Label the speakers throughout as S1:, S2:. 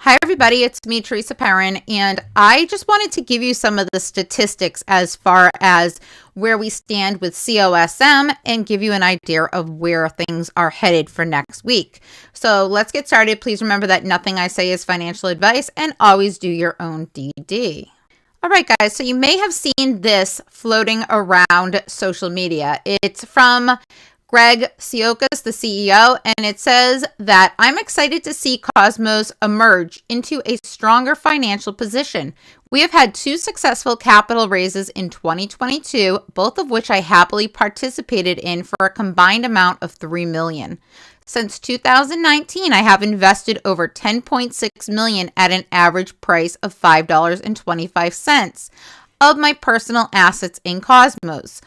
S1: Hi, everybody. It's me, Teresa Perrin, and I just wanted to give you some of the statistics as far as where we stand with COSM and give you an idea of where things are headed for next week. So let's get started. Please remember that nothing I say is financial advice and always do your own DD. All right, guys, so you may have seen this floating around social media. It's from Greg Siokas, the CEO, and it says that I'm excited to see Cosmos emerge into a stronger financial position. We have had 2 successful capital raises in 2022, both of which I happily participated in for a combined amount of $3 million. Since 2019, I have invested over $10.6 million at an average price of $5.25 of my personal assets in Cosmos,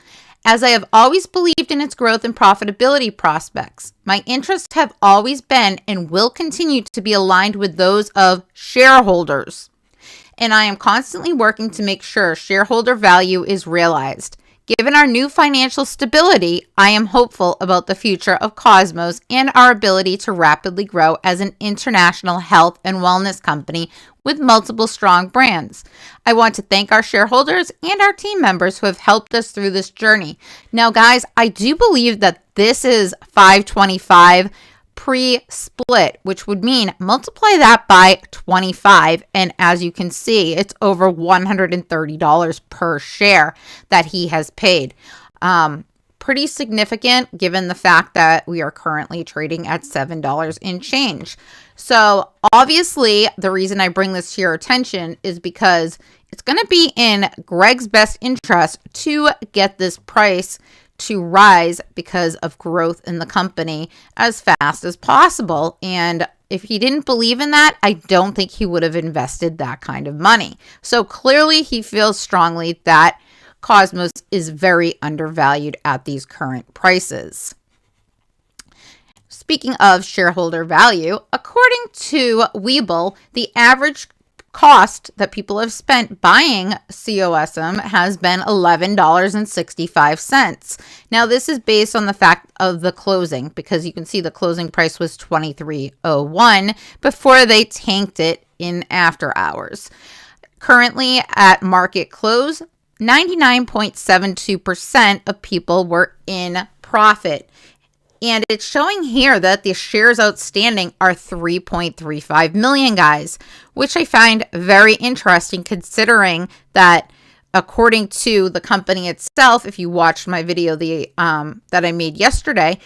S1: as I have always believed in its growth and profitability prospects. My interests have always been and will continue to be aligned with those of shareholders, and I am constantly working to make sure shareholder value is realized. Given our new financial stability, I am hopeful about the future of Cosmos and our ability to rapidly grow as an international health and wellness company with multiple strong brands. I want to thank our shareholders and our team members who have helped us through this journey. Now, guys, I do believe that this is 525 pre-split, which would mean multiply that by 25, and as you can see, it's over $130 per share that he has paid. Pretty significant given the fact that we are currently trading at $7 in change. So obviously the reason I bring this to your attention is because it's going to be in Greg's best interest to get this price to rise because of growth in the company as fast as possible. And if he didn't believe in that, I don't think he would have invested that kind of money. So clearly he feels strongly that Cosmos is very undervalued at these current prices. Speaking of shareholder value, according to Webull, the average cost that people have spent buying COSM has been $11.65. Now, this is based on the fact of the closing, because you can see the closing price was $23.01 before they tanked it in after hours. Currently at market close, 99.72% of people were in profit. And it's showing here that the shares outstanding are 3.35 million, guys, which I find very interesting considering that according to the company itself, if you watched my video that I made yesterday,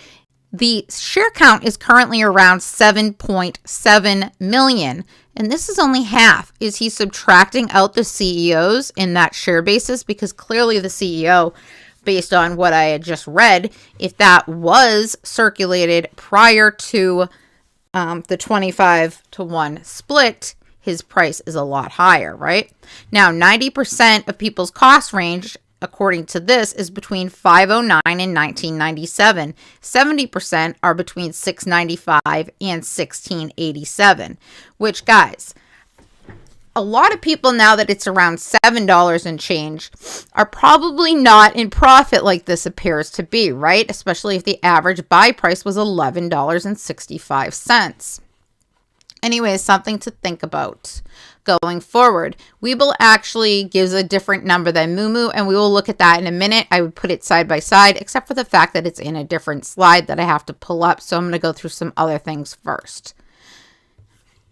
S1: the share count is currently around 7.7 million. And this is only half. Is he subtracting out the CEOs in that share basis? Because clearly the CEO, based on what I had just read, if that was circulated prior to the 25-to-1 split, his price is a lot higher, right? Now, 90% of people's cost range, according to this, is between $509 and $1997. 70% are between $695 and $1687, which, guys, a lot of people, now that it's around $7 and change, are probably not in profit like this appears to be, right? Especially if the average buy price was $11.65. Anyways, something to think about going forward. Webull actually gives a different number than Moomoo, and we will look at that in a minute. I would put it side by side, except for the fact that it's in a different slide that I have to pull up. So I'm going to go through some other things first.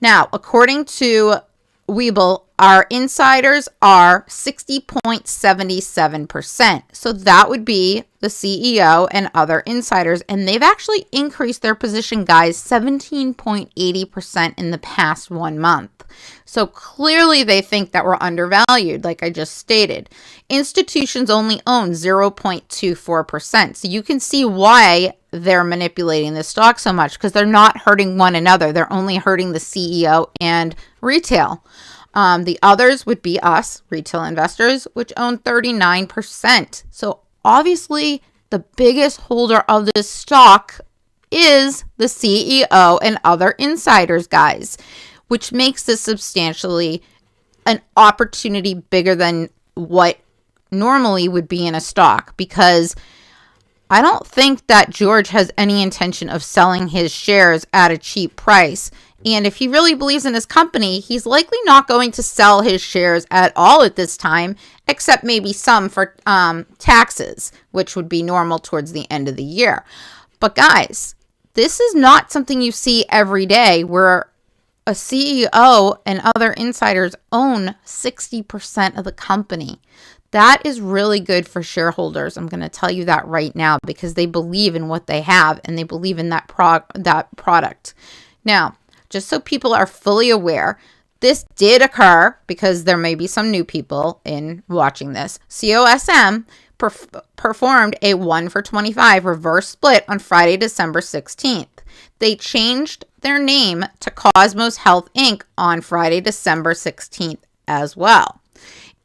S1: Now, according to Webull, our insiders are 60.77%. So that would be the CEO and other insiders. And they've actually increased their position, guys, 17.80% in the past 1 month. So clearly they think that we're undervalued, like I just stated. Institutions only own 0.24%. So you can see why they're manipulating the stock so much, because they're not hurting one another. They're only hurting the CEO and retail. The others would be us, retail investors, which own 39%. So obviously the biggest holder of this stock is the CEO and other insiders, guys, which makes this substantially an opportunity bigger than what normally would be in a stock, because I don't think that George has any intention of selling his shares at a cheap price. And if he really believes in his company, he's likely not going to sell his shares at all at this time, except maybe some for taxes, which would be normal towards the end of the year. But guys, this is not something you see every day where a CEO and other insiders own 60% of the company. That is really good for shareholders. I'm going to tell you that right now because they believe in what they have and they believe in that product. Now, just so people are fully aware, this did occur because there may be some new people in watching this. COSM performed a 1-for-25 reverse split on Friday, December 16th. They changed their name to Cosmos Health Inc. on Friday, December 16th as well.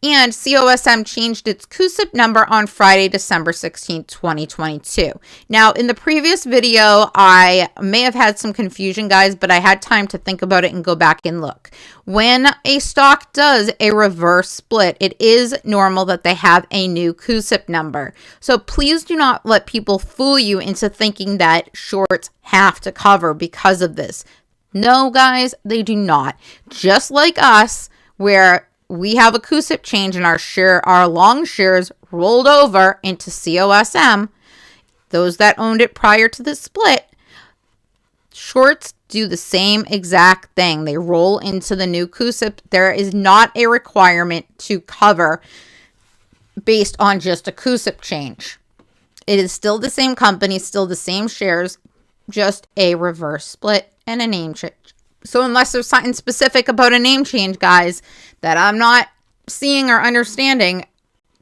S1: And COSM changed its COSM number on Friday, December 16th, 2022. Now, in the previous video, I may have had some confusion, guys, but I had time to think about it and go back and look. When a stock does a reverse split, it is normal that they have a new COSM number. So please do not let people fool you into thinking that shorts have to cover because of this. No, guys, they do not. Just like us, where we have a COSM change and our long shares rolled over into COSM. Those that owned it prior to the split, shorts do the same exact thing. They roll into the new COSM. There is not a requirement to cover based on just a COSM change. It is still the same company, still the same shares, just a reverse split and a name change. So unless there's something specific about a name change, guys, that I'm not seeing or understanding,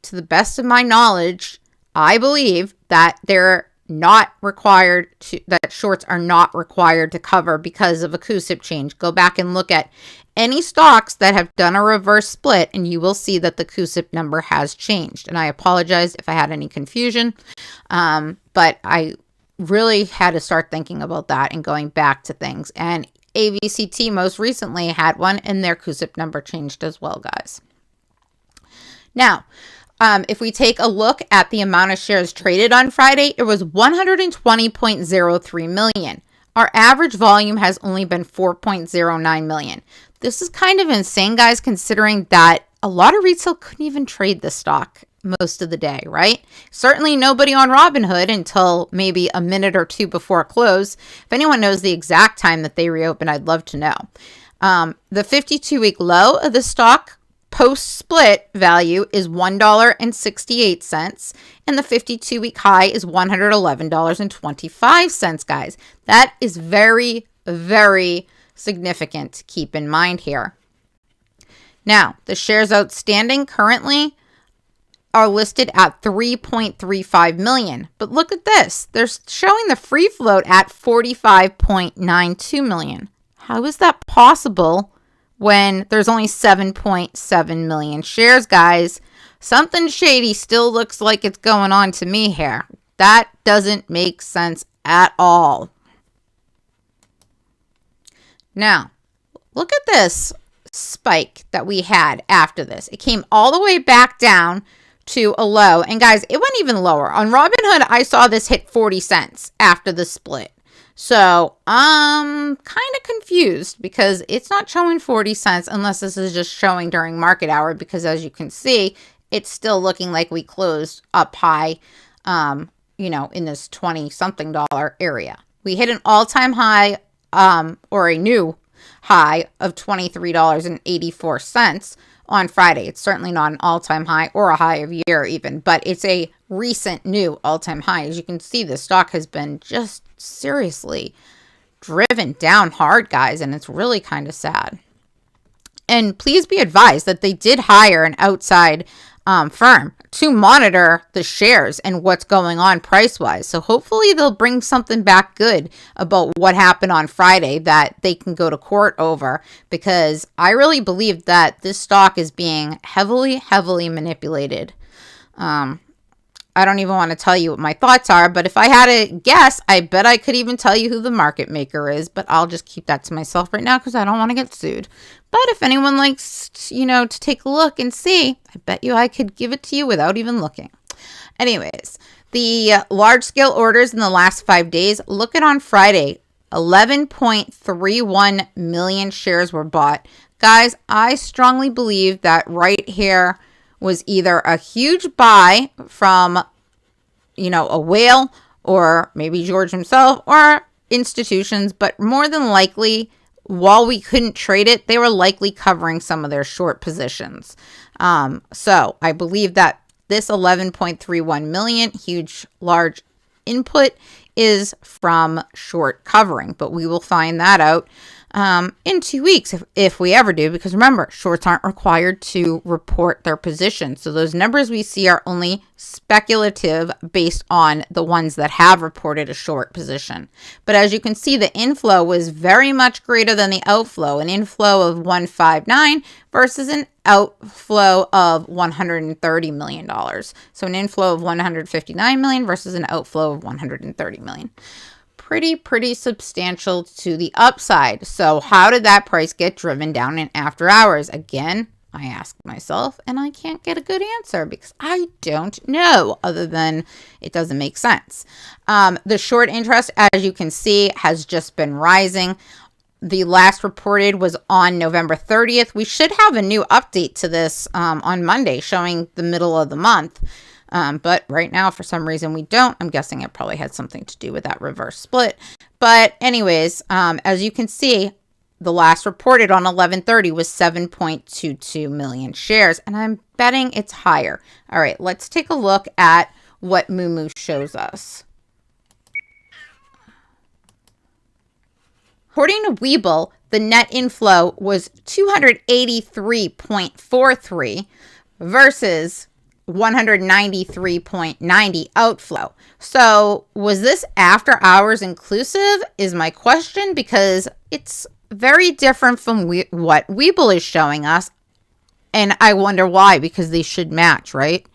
S1: to the best of my knowledge, I believe that they're not required to, that shorts are not required to cover because of a COSM change. Go back and look at any stocks that have done a reverse split and you will see that the COSM number has changed. And I apologize if I had any confusion, but I really had to start thinking about that and going back to things. And AVCT most recently had one and their COSM number changed as well, guys. Now, if we take a look at the amount of shares traded on Friday, it was 120.03 million. Our average volume has only been 4.09 million. This is kind of insane, guys, considering that a lot of retail couldn't even trade the stock most of the day, right? Certainly nobody on Robinhood until maybe a minute or two before close. If anyone knows the exact time that they reopened, I'd love to know. The 52-week low of the stock post-split value is $1.68, and the 52-week high is $111.25, guys. That is very, very significant to keep in mind here. Now, the shares outstanding currently are listed at 3.35 million. But look at this. They're showing the free float at 45.92 million. How is that possible when there's only 7.7 million shares, guys? Something shady still looks like it's going on to me here. That doesn't make sense at all. Now, look at this spike that we had after this. It came all the way back down to a low. And guys, it went even lower. On Robinhood, I saw this hit 40 cents after the split. So I'm kind of confused because it's not showing 40 cents unless this is just showing during market hour, because as you can see, it's still looking like we closed up high, in this 20 something dollar area. We hit an all-time high, or a new high of $23.84 on Friday. It's certainly not an all-time high or a high of year even, but it's a recent new all-time high. As you can see, the stock has been just seriously driven down hard, guys, and it's really kind of sad. And please be advised that they did hire an outside firm to monitor the shares and what's going on price-wise. So hopefully they'll bring something back good about what happened on Friday that they can go to court over, because I really believe that this stock is being heavily manipulated. I don't even want to tell you what my thoughts are, but if I had to guess, I bet I could even tell you who the market maker is, but I'll just keep that to myself right now because I don't want to get sued. But if anyone likes, to take a look and see, I bet you I could give it to you without even looking. Anyways, the large-scale orders in the last 5 days, look at on Friday. 11.31 million shares were bought. Guys, I strongly believe that right here was either a huge buy from, a whale, or maybe George himself, or institutions, but more than likely, while we couldn't trade it, they were likely covering some of their short positions. So I believe that this 11.31 million, huge, large input, is from short covering, but we will find that out in 2 weeks if we ever do, because remember, shorts aren't required to report their position. So those numbers we see are only speculative based on the ones that have reported a short position. But as you can see, the inflow was very much greater than the outflow, an inflow of 159 versus an outflow of $130 million. So an inflow of 159 million versus an outflow of 130 million. Pretty substantial to the upside. So how did that price get driven down in after hours? Again, I ask myself, and I can't get a good answer because I don't know, other than it doesn't make sense. The short interest, as you can see, has just been rising. The last reported was on November 30th. We should have a new update to this on Monday showing the middle of the month. But right now, for some reason, we don't. I'm guessing it probably had something to do with that reverse split. But anyways, as you can see, the last reported on 11/30 was 7.22 million shares, and I'm betting it's higher. All right, let's take a look at what Moomoo shows us. According to Webull, the net inflow was 283.43 versus 193.90 outflow. So was this after hours inclusive is my question, because it's very different from what Webull is showing us. And I wonder why, because they should match, right?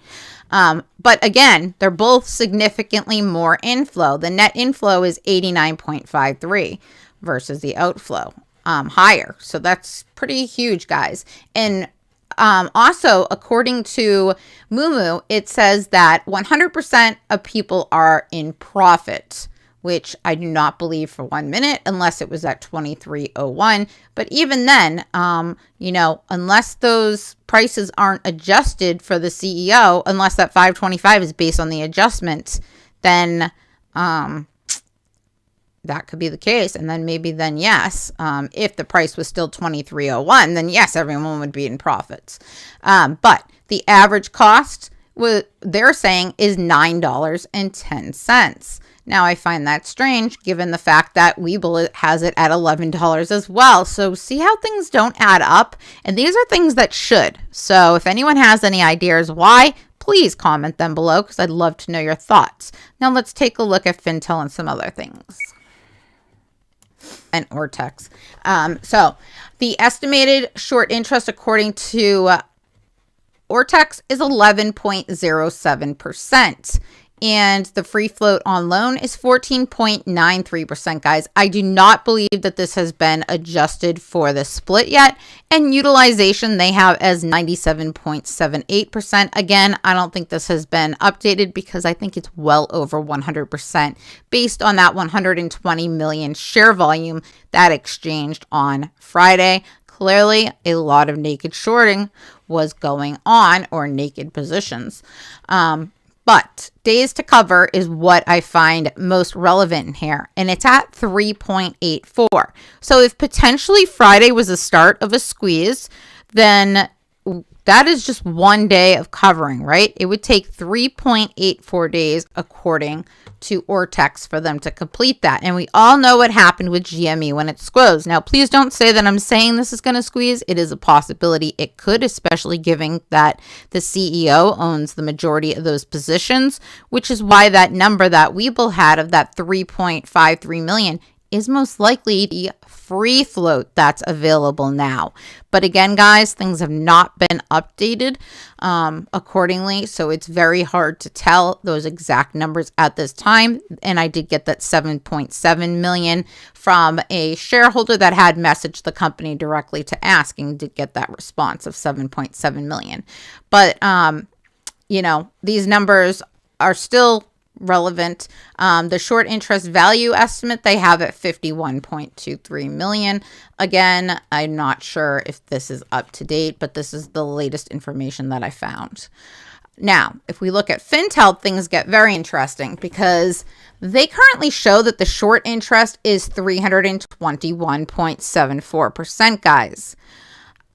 S1: But again, they're both significantly more inflow. The net inflow is 89.53 versus the outflow higher. So that's pretty huge, guys. And also, according to Moomoo, it says that 100% of people are in profit, which I do not believe for 1 minute, unless it was at 23.01. But even then, unless those prices aren't adjusted for the CEO, unless that 525 is based on the adjustment, then that could be the case. And then yes, if the price was still 23.01, then yes, everyone would be in profits. But the average cost, they're saying, is $9.10. Now, I find that strange given the fact that Webull has it at $11 as well. So see how things don't add up? And these are things that should. So if anyone has any ideas why, please comment them below, because I'd love to know your thoughts. Now let's take a look at Fintel and some other things. And Ortex. So the estimated short interest according to Ortex is 11.07%. And the free float on loan is 14.93%, guys. I do not believe that this has been adjusted for the split yet. And utilization they have as 97.78%. Again, I don't think this has been updated because I think it's well over 100% based on that 120 million share volume that exchanged on Friday. Clearly, a lot of naked shorting was going on, or naked positions. But days to cover is what I find most relevant in here, and it's at 3.84. So if potentially Friday was the start of a squeeze, then that is just 1 day of covering, right? It would take 3.84 days according to Ortex for them to complete that. And we all know what happened with GME when it squeezed. Now, please don't say that I'm saying this is going to squeeze. It is a possibility. It could, especially given that the CEO owns the majority of those positions, which is why that number that Webull had of that 3.53 million is most likely the free float that's available now. But again, guys, things have not been updated accordingly, so it's very hard to tell those exact numbers at this time. And I did get that 7.7 million from a shareholder that had messaged the company directly to asking to get that response of 7.7 million. But these numbers are still relevant. The short interest value estimate they have at 51.23 million. Again, I'm not sure if this is up to date, but this is the latest information that I found. Now, if we look at Fintel, things get very interesting because they currently show that the short interest is 321.74%, guys.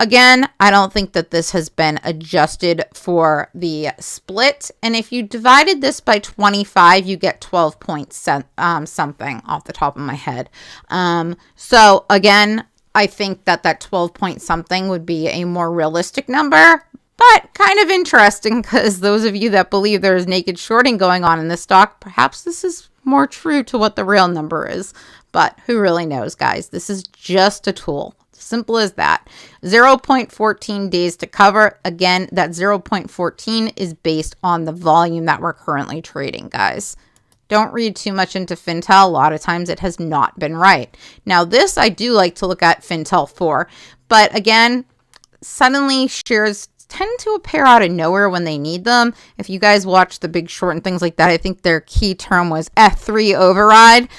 S1: Again, I don't think that this has been adjusted for the split. And if you divided this by 25, you get 12 point something off the top of my head. So again, I think that that 12 point something would be a more realistic number, but kind of interesting because those of you that believe there's naked shorting going on in this stock, perhaps this is more true to what the real number is. But who really knows, guys? This is just a tool. Simple as that. 0.14 days to cover. Again, that 0.14 is based on the volume that we're currently trading, guys. Don't read too much into Fintel. A lot of times it has not been right. Now, this I do like to look at Fintel for. But again, suddenly shares tend to appear out of nowhere when they need them. If you guys watch The Big Short and things like that, I think their key term was F3 override.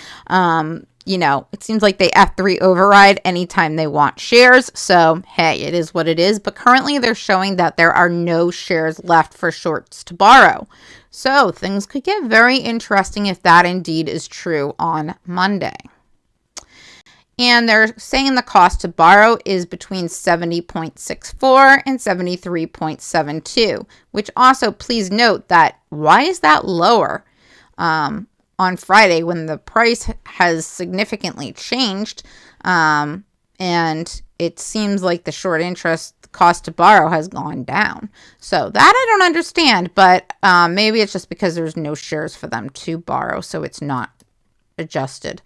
S1: You know, it seems like they F3 override anytime they want shares. So, hey, it is what it is. But currently they're showing that there are no shares left for shorts to borrow. So things could get very interesting if that indeed is true on Monday. And they're saying the cost to borrow is between 70.64 and 73.72, which also please note that why is that lower? On Friday when the price has significantly changed, and it seems like the short interest cost to borrow has gone down. So that I don't understand, but maybe it's just because there's no shares for them to borrow, so it's not adjusted.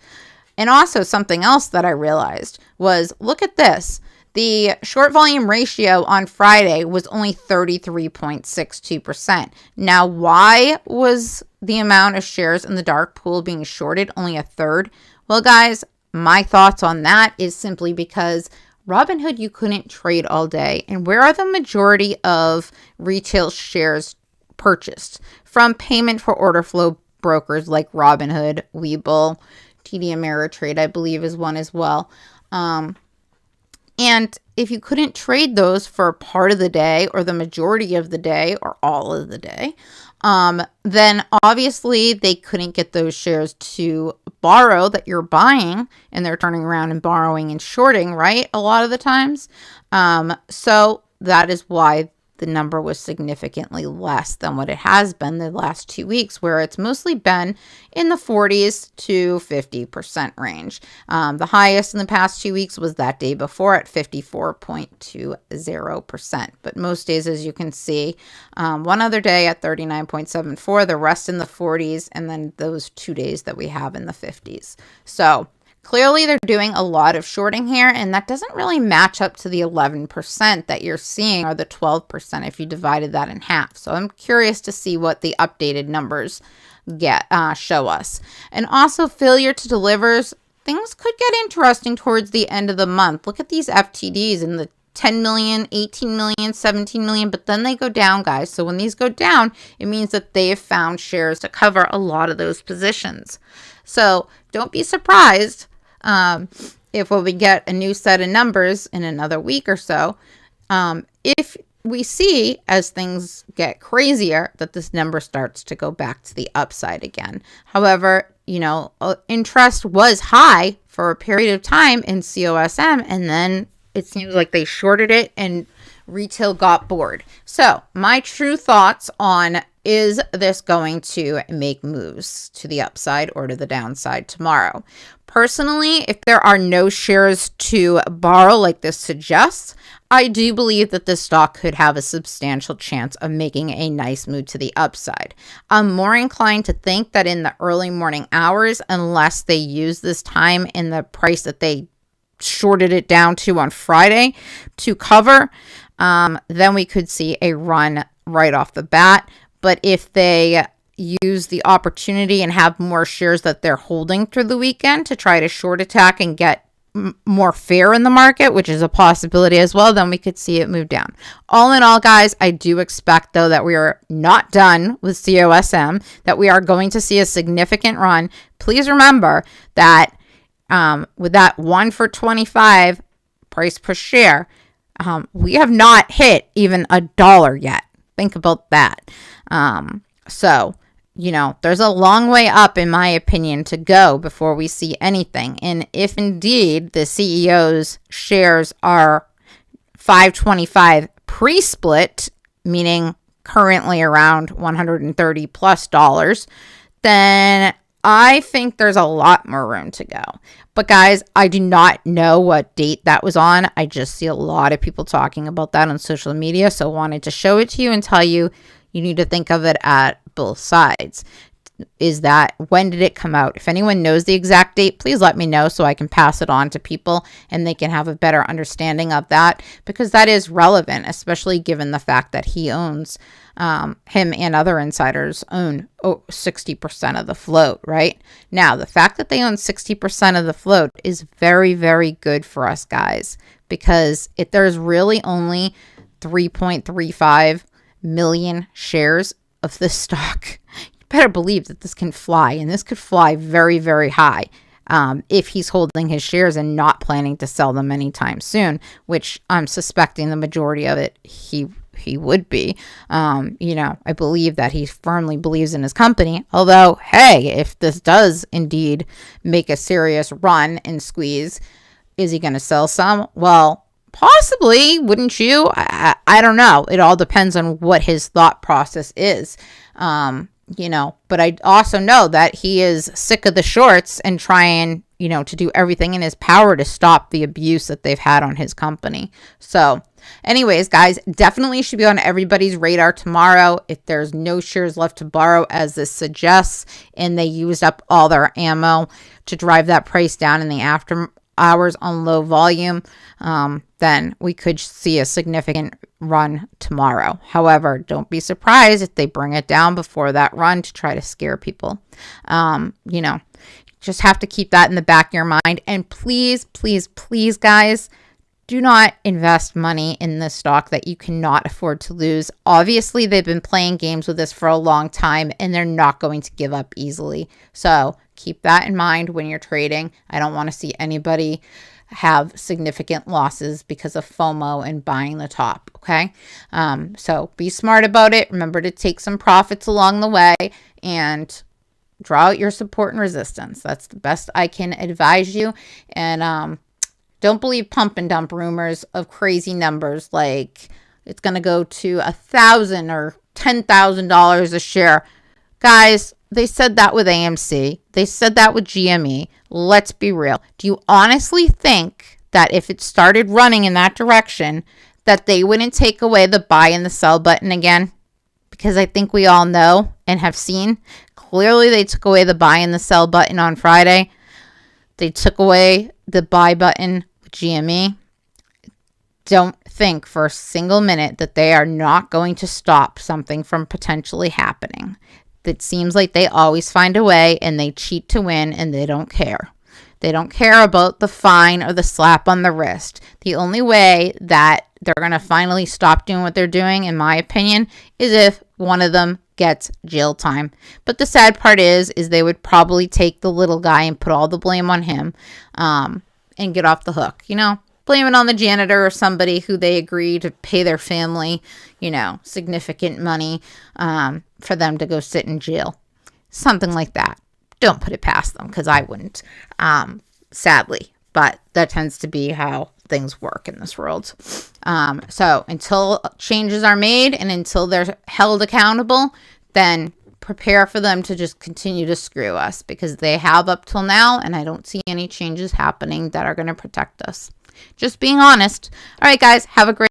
S1: And also something else that I realized was, look at this. The short volume ratio on Friday was only 33.62%. Now, why was the amount of shares in the dark pool being shorted only a third? Well, guys, my thoughts on that is simply because Robinhood, you couldn't trade all day. And where are the majority of retail shares purchased? From payment for order flow brokers like Robinhood, Webull, TD Ameritrade, I believe is one as well. And if you couldn't trade those for part of the day or the majority of the day or all of the day, then obviously they couldn't get those shares to borrow that you're buying, and they're turning around and borrowing and shorting, right? A lot of the times. So that is why the number was significantly less than what it has been the last 2 weeks, where it's mostly been in the 40s to 50% range. The highest in the past 2 weeks was that day before at 54.20%. But most days, as you can see, one other day at 39.74, the rest in the 40s, and then those 2 days that we have in the 50s. So clearly, they're doing a lot of shorting here, and that doesn't really match up to the 11% that you're seeing, or the 12% if you divided that in half. So I'm curious to see what the updated numbers show us. And also, failure to delivers, things could get interesting towards the end of the month. Look at these FTDs in the 10 million, 18 million, 17 million, but then they go down, guys. So when these go down, it means that they have found shares to cover a lot of those positions. So don't be surprised if we get a new set of numbers in another week or so, if we see, as things get crazier, that this number starts to go back to the upside again. However, you know, interest was high for a period of time in COSM, and then it seems like they shorted it and retail got bored. So my true thoughts on, is this going to make moves to the upside or to the downside tomorrow? Personally, if there are no shares to borrow like this suggests, I do believe that this stock could have a substantial chance of making a nice move to the upside. I'm more inclined to think that in the early morning hours, unless they use this time in the price that they shorted it down to on Friday to cover, then we could see a run right off the bat. But if they use the opportunity and have more shares that they're holding through the weekend to try to short attack and get more fair in the market, which is a possibility as well, then we could see it move down. All in all, guys, I do expect, though, that we are not done with COSM, that we are going to see a significant run. Please remember that with that 1 for 25 price per share, we have not hit even $1 yet. Think about that. So, you know, there's a long way up, in my opinion, to go before we see anything. And if indeed the CEO's shares are 525 pre-split, meaning currently around $130 plus, then I think there's a lot more room to go. But guys, I do not know what date that was on. I just see a lot of people talking about that on social media. So I wanted to show it to you and tell you, you need to think of it at both sides. Is that, when did it come out? If anyone knows the exact date, please let me know so I can pass it on to people and they can have a better understanding of that, because that is relevant, especially given the fact that he owns, him and other insiders own 60% of the float, right? Now, the fact that they own 60% of the float is very, very good for us, guys, because if there's really only 3.35 million shares of this stock, you better believe that this can fly, and this could fly very, very high if he's holding his shares and not planning to sell them anytime soon, which I'm suspecting the majority of it he would be. You know, I believe that he firmly believes in his company, although, hey, if this does indeed make a serious run and squeeze, is he going to sell some? Well, possibly, wouldn't you? I don't know. It all depends on what his thought process is. You know, but I also know that he is sick of the shorts and trying, you know, to do everything in his power to stop the abuse that they've had on his company. So anyways, guys, definitely should be on everybody's radar tomorrow. If there's no shares left to borrow, as this suggests, and they used up all their ammo to drive that price down in the after hours on low volume, then we could see a significant run tomorrow. However, don't be surprised if they bring it down before that run to try to scare people. You know, just have to keep that in the back of your mind. And please, please, please, guys, do not invest money in this stock that you cannot afford to lose. Obviously, they've been playing games with this for a long time, and they're not going to give up easily. So keep that in mind when you're trading. I don't want to see anybody have significant losses because of FOMO and buying the top, okay? So be smart about it. Remember to take some profits along the way and draw out your support and resistance. That's the best I can advise you. And don't believe pump and dump rumors of crazy numbers like it's going to go to $1,000 or $10,000 a share. Guys, they said that with AMC. They said that with GME. Let's be real. Do you honestly think that if it started running in that direction, that they wouldn't take away the buy and the sell button again? Because I think we all know and have seen. Clearly, they took away the buy and the sell button on Friday. They took away the buy button with GME. Don't think for a single minute that they are not going to stop something from potentially happening. It seems like they always find a way, and they cheat to win, and they don't care. They don't care about the fine or the slap on the wrist. The only way that they're going to finally stop doing what they're doing, in my opinion, is if one of them gets jail time. But the sad part is they would probably take the little guy and put all the blame on him, and get off the hook, you know? Blame it on the janitor or somebody who they agree to pay their family, you know, significant money for them to go sit in jail. Something like that. Don't put it past them, because I wouldn't, sadly. But that tends to be how things work in this world. So until changes are made and until they're held accountable, then prepare for them to just continue to screw us, because they have up till now, and I don't see any changes happening that are going to protect us. Just being honest. All right, guys, have a great